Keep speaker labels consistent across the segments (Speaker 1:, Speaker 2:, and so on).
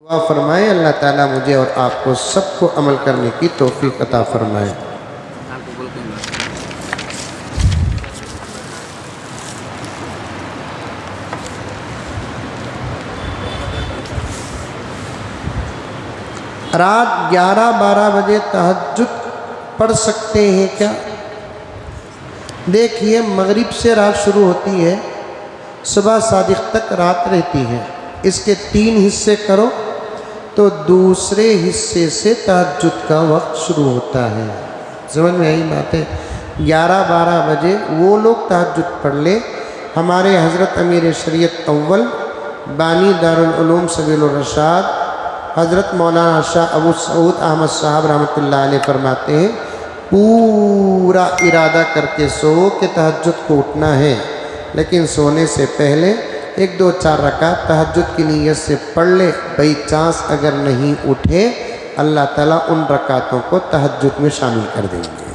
Speaker 1: دعا فرمائے اللہ تعالیٰ مجھے اور آپ کو سب کو عمل کرنے کی توفیق عطا فرمائے۔ رات 11-12 بجے تہجد پڑھ سکتے ہیں کیا؟ دیکھیے مغرب سے رات شروع ہوتی ہے، صبح صادق تک رات رہتی ہے، اس کے 3 حصے کرو تو دوسرے حصے سے تہجد کا وقت شروع ہوتا ہے۔ سمجھ میں آئی بات ہے؟ 11-12 بجے وہ لوگ تہجد پڑھ لے۔ ہمارے حضرت امیر شریعت اول بانی دارالعلوم سبیل الرشاد حضرت مولانا شاہ ابو سعود احمد صاحب رحمۃ اللہ علیہ فرماتے ہیں پورا ارادہ کر کے سو کہ تہجد کو اٹھنا ہے، لیکن سونے سے پہلے 1-2-4 رکعت تہجد کی نیت سے پڑھ لے۔ بائی چانس اگر نہیں اٹھے اللہ تعالیٰ ان رکعتوں کو تہجد میں شامل کر دیں گے۔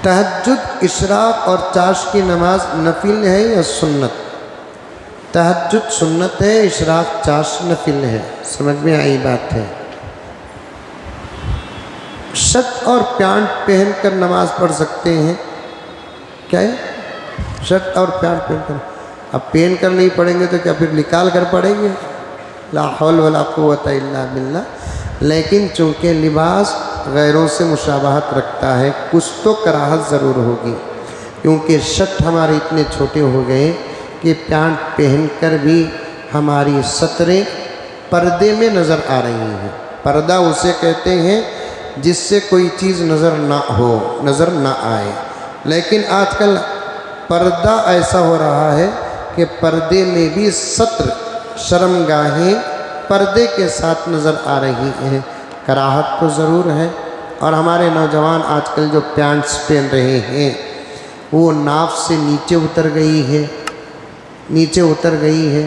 Speaker 1: تہجد اشراق اور چاشت کی نماز نفل ہے یا سنت؟ تہجد سنت ہے، اشراق چاشت نفل ہے۔ سمجھ میں آئی بات ہے؟ شرٹ اور پینٹ پہن کر نماز پڑھ سکتے ہیں کیا ہے؟ شرٹ اور پینٹ پہن کر، اب پہن کر نہیں پڑھیں گے تو کیا پھر نکال کر پڑھیں گے؟ لا حول ولا قوت الا باللہ۔ لیکن چونکہ لباس غیروں سے مشابہت رکھتا ہے، کچھ تو کراہت ضرور ہوگی، کیونکہ شرٹ ہمارے اتنے چھوٹے ہو گئے کہ پینٹ پہن کر بھی ہماری سطریں پردے میں نظر آ رہی ہیں۔ پردہ اسے کہتے ہیں جس سے کوئی چیز نظر نہ ہو، نظر نہ آئے، لیکن آج کل پردہ ایسا ہو رہا ہے کہ پردے میں بھی سطر شرمگاہیں پردے کے ساتھ نظر آ رہی ہیں۔ کراہت تو ضرور ہے، اور ہمارے نوجوان آج کل جو پینٹس پہن رہے ہیں وہ ناف سے نیچے اتر گئی ہے، نیچے اتر گئی ہے،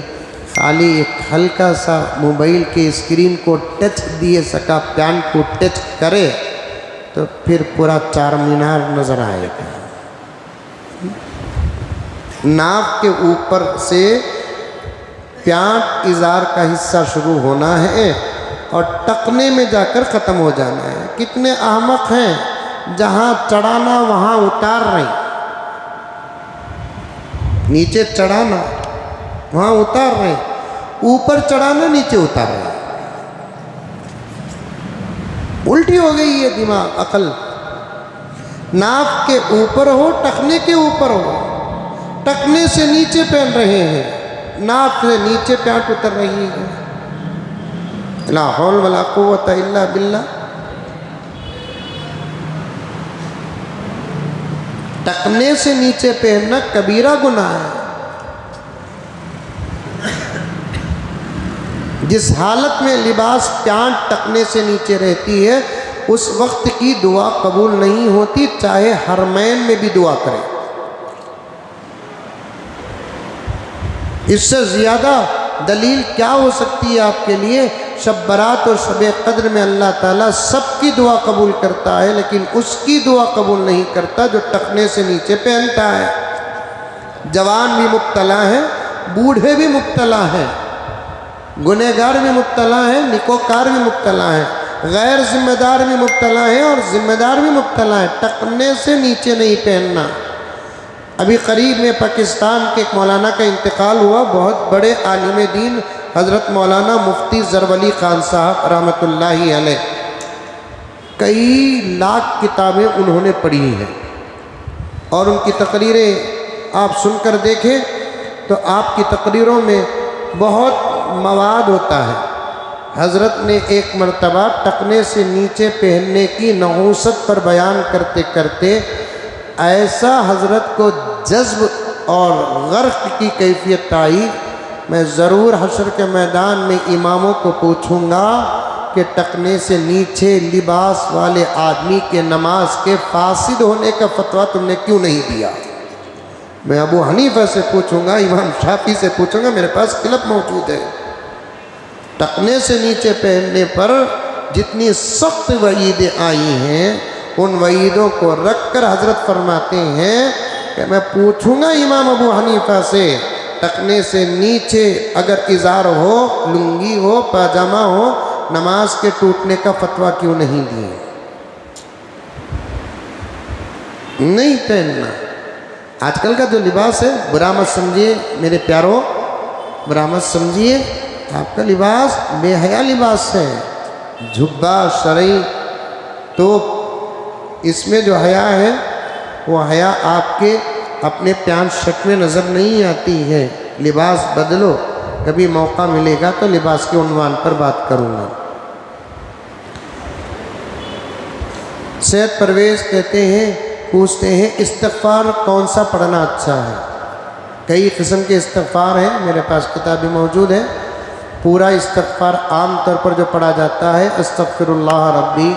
Speaker 1: خالی ایک ہلکا سا موبائل کے اسکرین کو ٹچ دیے سکا پینٹ کو ٹچ کرے تو پھر پورا 4 مینار نظر آئے گا۔ ناف کے اوپر سے پینٹ اظہار کا حصہ شروع ہونا ہے اور ٹکنے میں جا کر ختم ہو جانا ہے۔ کتنے احمق ہیں، جہاں چڑھانا وہاں اتار رہے ہیں، نیچے چڑھانا وہاں اتار رہے ہیں، اوپر چڑھانا نیچے اتار رہے ہیں۔ الٹی ہو گئی ہے دماغ، عقل۔ ناف کے اوپر ہو، ٹکنے کے اوپر ہو، ٹکنے سے نیچے پہن رہے ہیں، ناف سے نیچے پینٹ اتر رہی ہے۔ لا حول ولا قوت الا باللہ۔ ٹکنے سے نیچے پہننا کبیرہ گناہ ہے۔ جس حالت میں لباس پینٹ ٹکنے سے نیچے رہتی ہے اس وقت کی دعا قبول نہیں ہوتی، چاہے حرمین میں بھی دعا کرے۔ اس سے زیادہ دلیل کیا ہو سکتی ہے آپ کے لیے؟ شب برات اور شب قدر میں اللہ تعالیٰ سب کی دعا قبول کرتا ہے، لیکن اس کی دعا قبول نہیں کرتا جو ٹکنے سے نیچے پہنتا ہے۔ جوان بھی مبتلا ہیں، بوڑھے بھی مبتلا ہیں، گنہگار بھی مبتلا ہیں، نکوکار بھی مبتلا ہیں، غیر ذمہ دار بھی مبتلا ہیں اور ذمہ دار بھی مبتلا ہیں۔ ٹکنے سے نیچے نہیں پہننا۔ ابھی قریب میں پاکستان کے ایک مولانا کا انتقال ہوا، بہت بڑے عالم دین حضرت مولانا مفتی زرولی خان صاحب رحمۃ اللہ علیہ۔ کئی لاکھ کتابیں انہوں نے پڑھی ہیں اور ان کی تقریریں آپ سن کر دیکھیں تو آپ کی تقریروں میں بہت مواد ہوتا ہے۔ حضرت نے ایک مرتبہ ٹکنے سے نیچے پہننے کی نحوست پر بیان کرتے کرتے ایسا حضرت کو جذب اور غرق کی کیفیت آئی، میں ضرور حشر کے میدان میں اماموں کو پوچھوں گا کہ ٹکنے سے نیچے لباس والے آدمی کے نماز کے فاسد ہونے کا فتویٰ تم نے کیوں نہیں دیا؟ میں ابو حنیفہ سے پوچھوں گا، امام شافعی سے پوچھوں گا، میرے پاس کلپ موجود ہے۔ ٹکنے سے نیچے پہننے پر جتنی سخت وعیدیں آئی ہیں ان وعیدوں کو رکھ کر حضرت فرماتے ہیں کہ میں پوچھوں گا امام ابو حنیفہ سے، ٹخنے سے نیچے اگر ازار ہو، لنگی ہو، پاجامہ ہو، نماز کے ٹوٹنے کا فتویٰ کیوں نہیں دیے؟ نہیں پہننا۔ آج کل کا جو لباس ہے برا مت سمجھیے میرے پیاروں، برا مت سمجھیے، آپ کا لباس بے حیا لباس ہے، جھبا شرعی، تو اس میں جو حیا ہے وہ حیا آپ کے اپنے پیان شک میں نظر نہیں آتی ہے۔ لباس بدلو، کبھی موقع ملے گا تو لباس کے عنوان پر بات کروں گا۔ سید پرویز کہتے ہیں، پوچھتے ہیں استغفار کون سا پڑھنا اچھا ہے؟ کئی قسم کے استغفار ہیں، میرے پاس کتابیں موجود ہے۔ پورا استغفار عام طور پر جو پڑھا جاتا ہے، استغفر اللہ ربی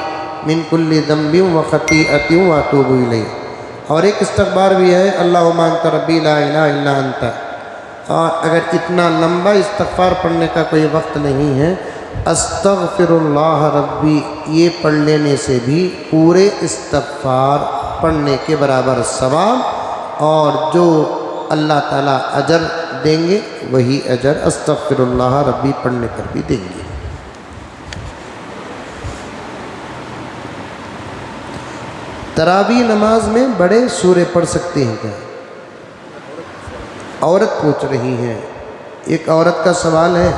Speaker 1: من کل ذنب و خطیئۃ و اتوب الیہ، اور ایک استغفار بھی ہے اللہم انت ربی لا الہ الا انت۔ اور اگر اتنا لمبا استغفار پڑھنے کا کوئی وقت نہیں ہے، استغفر اللہ ربی یہ پڑھ لینے سے بھی پورے استغفار پڑھنے کے برابر ثواب، اور جو اللہ تعالیٰ اجر دیں گے وہی اجر استغفر اللہ ربی پڑھنے پر بھی دیں گے۔ تراویح نماز میں بڑے سورے پڑھ سکتے ہیں کیا؟ عورت پوچھ رہی ہیں، ایک عورت کا سوال ہے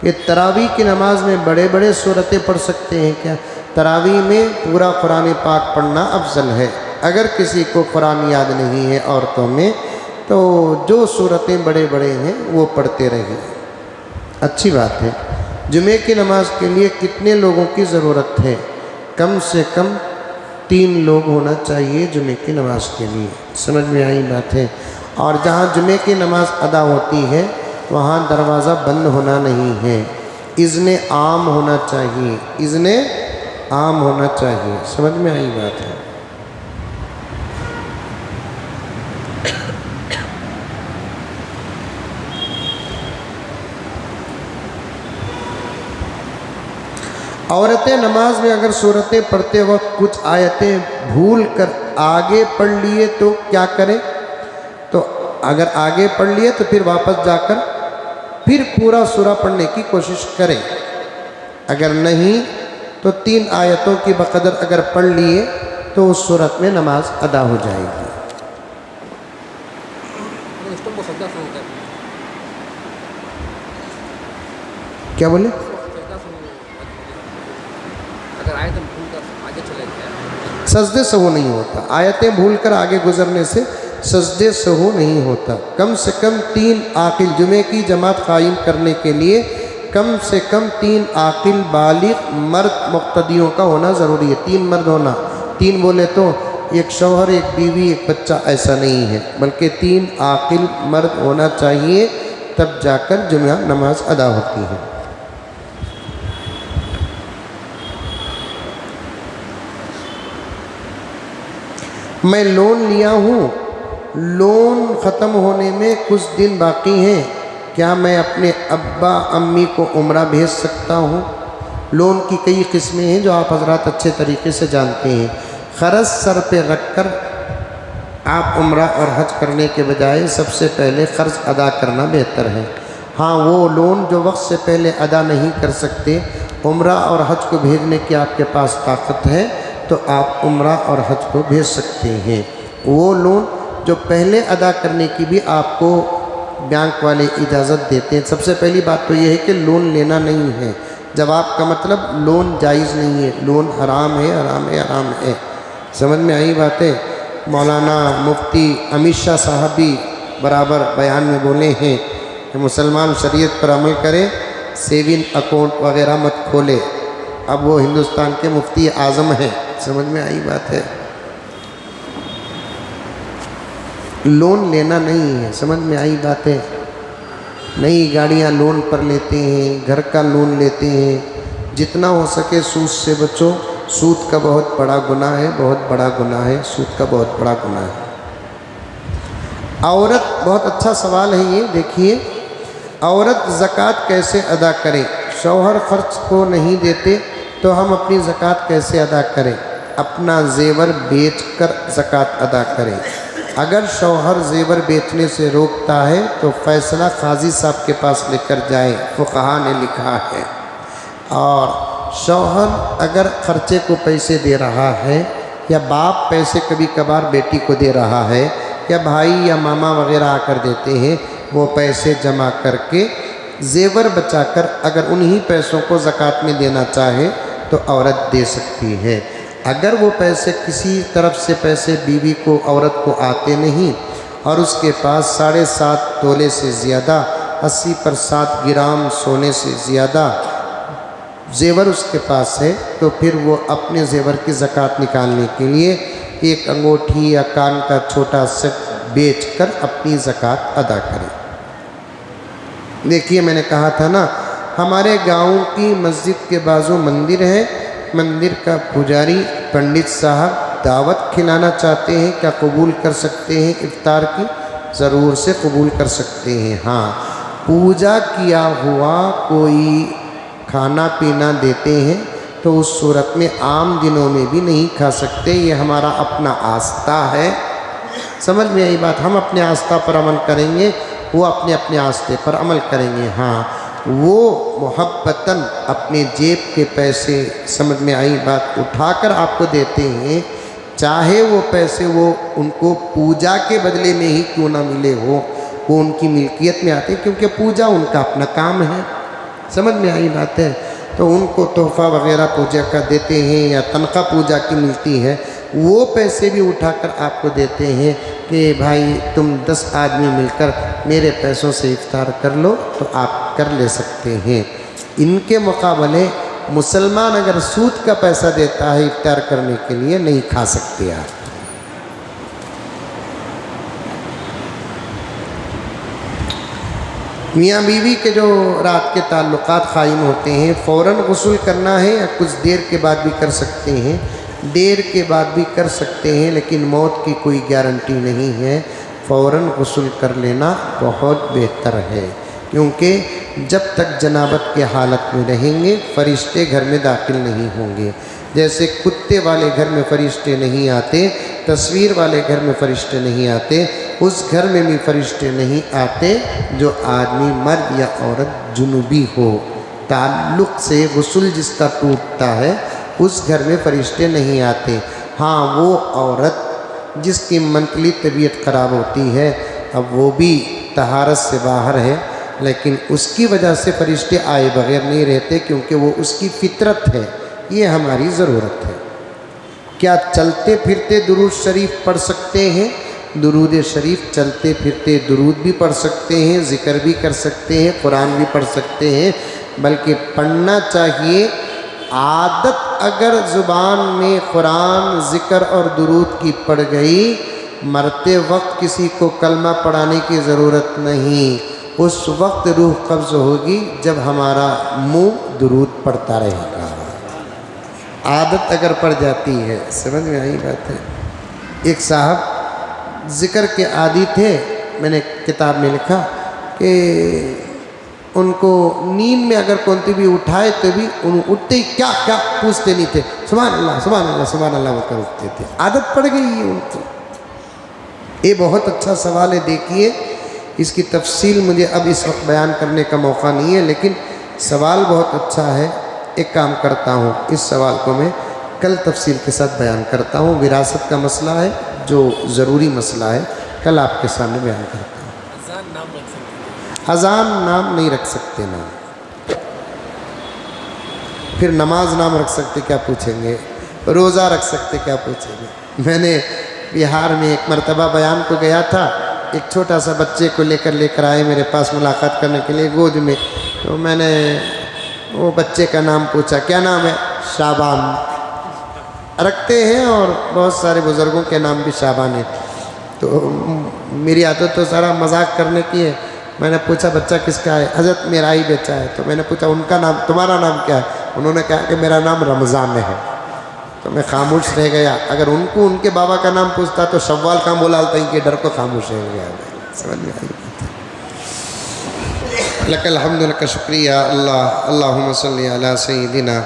Speaker 1: کہ تراویح کی نماز میں بڑے بڑے سورتیں پڑھ سکتے ہیں کیا؟ تراویح میں پورا قرآن پاک پڑھنا افضل ہے۔ اگر کسی کو قرآن یاد نہیں ہے عورتوں میں، تو جو سورتیں بڑے بڑے ہیں وہ پڑھتے رہیں، اچھی بات ہے۔ جمعے کی نماز کے لیے کتنے لوگوں کی ضرورت ہے؟ کم سے کم 3 لوگ ہونا چاہیے جمعے کی نماز کے لیے، سمجھ میں آئی بات ہے۔ اور جہاں جمعے کی نماز ادا ہوتی ہے وہاں دروازہ بند ہونا نہیں ہے، اذن عام ہونا چاہیے، اذن عام ہونا چاہیے، سمجھ میں آئی بات ہے۔ عورتیں نماز میں اگر سورتیں پڑھتے وقت کچھ آیتیں بھول کر آگے پڑھ لیے تو کیا کریں؟ تو اگر آگے پڑھ لیے تو پھر واپس جا کر پھر پورا سورہ پڑھنے کی کوشش کریں، اگر نہیں تو 3 آیتوں کی بقدر اگر پڑھ لیے تو اس صورت میں نماز ادا ہو جائے گی۔ کیا بولے؟ سجدے سہو نہیں ہوتا، آیتیں بھول کر آگے گزرنے سے سجدے سہو نہیں ہوتا۔ کم سے کم 3 عاقل، جمعے کی جماعت قائم کرنے کے لیے کم سے کم 3 عاقل بالغ مرد مقتدیوں کا ہونا ضروری ہے۔ 3 مرد ہونا، 3 بولے تو ایک شوہر، ایک بیوی، ایک بچہ، ایسا نہیں ہے، بلکہ 3 عاقل مرد ہونا چاہیے، تب جا کر جمعہ نماز ادا ہوتی ہے۔ میں لون لیا ہوں، لون ختم ہونے میں کچھ دن باقی ہیں، کیا میں اپنے ابا امی کو عمرہ بھیج سکتا ہوں؟ لون کی کئی قسمیں ہیں جو آپ حضرات اچھے طریقے سے جانتے ہیں۔ قرض سر پہ رکھ کر آپ عمرہ اور حج کرنے کے بجائے سب سے پہلے قرض ادا کرنا بہتر ہے۔ ہاں، وہ لون جو وقت سے پہلے ادا نہیں کر سکتے، عمرہ اور حج کو بھیجنے کی آپ کے پاس طاقت ہے تو آپ عمرہ اور حج کو بھیج سکتے ہیں۔ وہ لون جو پہلے ادا کرنے کی بھی آپ کو بینک والے اجازت دیتے ہیں۔ سب سے پہلی بات تو یہ ہے کہ لون لینا نہیں ہے، جواب کا مطلب لون جائز نہیں ہے، لون حرام ہے، حرام ہے، حرام ہے، سمجھ میں آئی بات ہے۔ مولانا مفتی امت شاہ صاحب بھی برابر بیان میں بولے ہیں کہ مسلمان شریعت پر عمل کرے، سیونگ اکاؤنٹ وغیرہ مت کھولے۔ اب وہ ہندوستان کے مفتی اعظم ہیں، سمجھ میں آئی بات ہے۔ لون لینا نہیں ہے، سمجھ میں آئی بات ہے۔ نئی گاڑیاں لون پر لیتے ہیں، گھر کا لون لیتے ہیں، جتنا ہو سکے سود سے بچو، سود کا بہت بڑا گناہ ہے، بہت بڑا گناہ ہے، سود کا بہت بڑا گناہ ہے۔ عورت، بہت اچھا سوال ہے یہ، دیکھیے عورت زکوٰۃ کیسے ادا کرے؟ شوہر خرچ کو نہیں دیتے تو ہم اپنی زکوٰۃ کیسے ادا کریں؟ اپنا زیور بیچ کر زکوٰۃ ادا کریں۔ اگر شوہر زیور بیچنے سے روکتا ہے تو فیصلہ قاضی صاحب کے پاس لے کر جائے، فقہا نے لکھا ہے۔ اور شوہر اگر خرچے کو پیسے دے رہا ہے، یا باپ پیسے کبھی کبھار بیٹی کو دے رہا ہے، یا بھائی یا ماما وغیرہ آ کر دیتے ہیں، وہ پیسے جمع کر کے زیور بچا کر اگر انہی پیسوں کو زکوٰۃ میں دینا چاہے تو عورت دے سکتی ہے۔ اگر وہ پیسے کسی طرف سے پیسے بیوی کو، عورت کو آتے نہیں، اور اس کے پاس 7.5 تولے سے زیادہ، 80 پر 7 گرام سونے سے زیادہ زیور اس کے پاس ہے، تو پھر وہ اپنے زیور کی زکوٰۃ نکالنے کے لیے ایک انگوٹھی یا کان کا چھوٹا سیٹ بیچ کر اپنی زکوٰۃ ادا کرے۔ دیکھیے میں نے کہا تھا نا، ہمارے گاؤں کی مسجد کے بازو مندر ہے، مندر کا پجاری پنڈت صاحب دعوت کھلانا چاہتے ہیں، کیا قبول کر سکتے ہیں؟ افطار کی ضرور سے قبول کر سکتے ہیں۔ ہاں، پوجا کیا ہوا کوئی کھانا پینا دیتے ہیں تو اس صورت میں عام دنوں میں بھی نہیں کھا سکتے، یہ ہمارا اپنا آستہ ہے۔ سمجھ میں آئی بات؟ ہم اپنے آستہ پر عمل کریں گے، وہ اپنے آستے پر عمل کریں گے۔ ہاں، وہ محبتاً اپنے جیب کے پیسے، سمجھ میں آئی بات، اٹھا کر آپ کو دیتے ہیں، چاہے وہ پیسے وہ ان کو پوجا کے بدلے میں ہی کیوں نہ ملے ہو، وہ ان کی ملکیت میں آتے ہیں، کیونکہ پوجا ان کا اپنا کام ہے۔ سمجھ میں آئی بات ہے؟ تو ان کو تحفہ وغیرہ پوجا کا دیتے ہیں، یا تنخواہ پوجا کی ملتی ہے، وہ پیسے بھی اٹھا کر آپ کو دیتے ہیں کہ بھائی تم 10 آدمی مل کر میرے پیسوں سے افطار کر لو، تو آپ کر لے سکتے ہیں۔ ان کے مقابلے مسلمان اگر سود کا پیسہ دیتا ہے افطار کرنے کے لیے، نہیں کھا سکتے آپ۔ میاں بیوی کے جو رات کے تعلقات قائم ہوتے ہیں، فوراً غسل کرنا ہے یا کچھ دیر کے بعد بھی کر سکتے ہیں؟ دیر کے بعد بھی کر سکتے ہیں، لیکن موت کی کوئی گارنٹی نہیں ہے۔ فوراً غسل کر لینا بہت بہتر ہے، کیونکہ جب تک جنابت کے حالت میں رہیں گے فرشتے گھر میں داخل نہیں ہوں گے۔ جیسے کتے والے گھر میں فرشتے نہیں آتے، تصویر والے گھر میں فرشتے نہیں آتے، اس گھر میں بھی فرشتے نہیں آتے جو آدمی مرد یا عورت جنوبی ہو، تعلق سے غسل جس کا ٹوٹتا ہے اس گھر میں فرشتے نہیں آتے۔ ہاں، وہ عورت جس کی منتلی طبیعت خراب ہوتی ہے، اب وہ بھی طہارت سے باہر ہے، لیکن اس کی وجہ سے فرشتے آئے بغیر نہیں رہتے، کیونکہ وہ اس کی فطرت ہے، یہ ہماری ضرورت ہے۔ کیا چلتے پھرتے درود شریف پڑھ سکتے ہیں؟ درود شریف چلتے پھرتے درود بھی پڑھ سکتے ہیں، ذکر بھی کر سکتے ہیں، قرآن بھی پڑھ سکتے ہیں، بلکہ پڑھنا چاہیے۔ عادت اگر زبان میں قرآن، ذکر اور درود کی پڑ گئی، مرتے وقت کسی کو کلمہ پڑھانے کی ضرورت نہیں، اس وقت روح قبض ہوگی جب ہمارا منہ درود پڑھتا رہے گا۔ عادت اگر پڑ جاتی ہے، سمجھ میں آئی بات ہے؟ ایک صاحب ذکر کے عادی تھے، میں نے کتاب میں لکھا کہ ان کو نیند میں اگر کونتی بھی اٹھائے تو بھی ان اٹھتے ہی کیا کیا پوچھتے نہیں تھے، سبحان اللہ سبحان اللہ سبحان اللہ وہ کر اٹھتے تھے۔ عادت پڑ گئی ہے ان کی۔ یہ بہت اچھا سوال ہے، دیکھیے اس کی تفصیل مجھے اب اس وقت بیان کرنے کا موقع نہیں ہے، لیکن سوال بہت اچھا ہے۔ ایک کام کرتا ہوں، اس سوال کو میں کل تفصیل کے ساتھ بیان کرتا ہوں۔ وراثت کا مسئلہ ہے جو ضروری مسئلہ ہے، کل آپ کے سامنے بیان کرتا ہوں۔ اذان نام نہیں رکھ سکتے، نام پھر نماز نام رکھ سکتے کیا پوچھیں گے، روزہ رکھ سکتے کیا پوچھیں گے۔ میں نے بہار میں ایک مرتبہ بیان کو گیا تھا، ایک چھوٹا سا بچے کو لے کر آئے میرے پاس ملاقات کرنے کے لیے گود میں، تو میں نے وہ بچے کا نام پوچھا، کیا نام ہے؟ شعبان رکھتے ہیں، اور بہت سارے بزرگوں کے نام بھی شعبان ہیں، تو میری عادت تو سارا مذاق کرنے کی ہے۔ میں نے پوچھا بچہ کس کا ہے؟ حضرت میرا ہی بچہ ہے۔ تو میں نے پوچھا ان کا نام، تمہارا نام کیا ہے؟ انہوں نے کہا کہ میرا نام رمضان ہے۔ تو میں خاموش رہ گیا۔ اگر ان کو ان کے بابا کا نام پوچھتا تو شوال کام بولالتا ان کے ڈر کو خاموش رہ گیا۔ سمجھ میں آئی؟ لک الحمد لک شکریہ اللہ، اللہم صلی علی سیدنا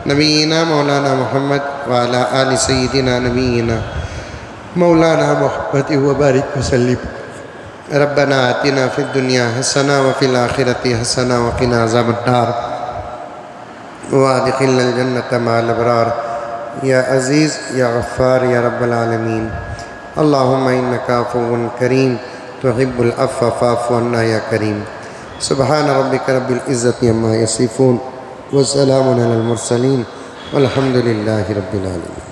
Speaker 1: نبینا مولانا محمد وعلی آل سیدنا نبینا مولانا محمد وبارک وسلم ربنا آتنا فی الدنیا حسنہ وفی الآخرۃ حسنہ وقنا عذاب النار وادخلنا الجنة مع الابرار یا عزیز یا غفار یا رب العالمین اللہم انک عفو کریم تحب العفو فاعف عنا یا کریم سبحان ربک رب العزت عما یصفون وسلام علی المرسلین والحمد للہ رب العالمین.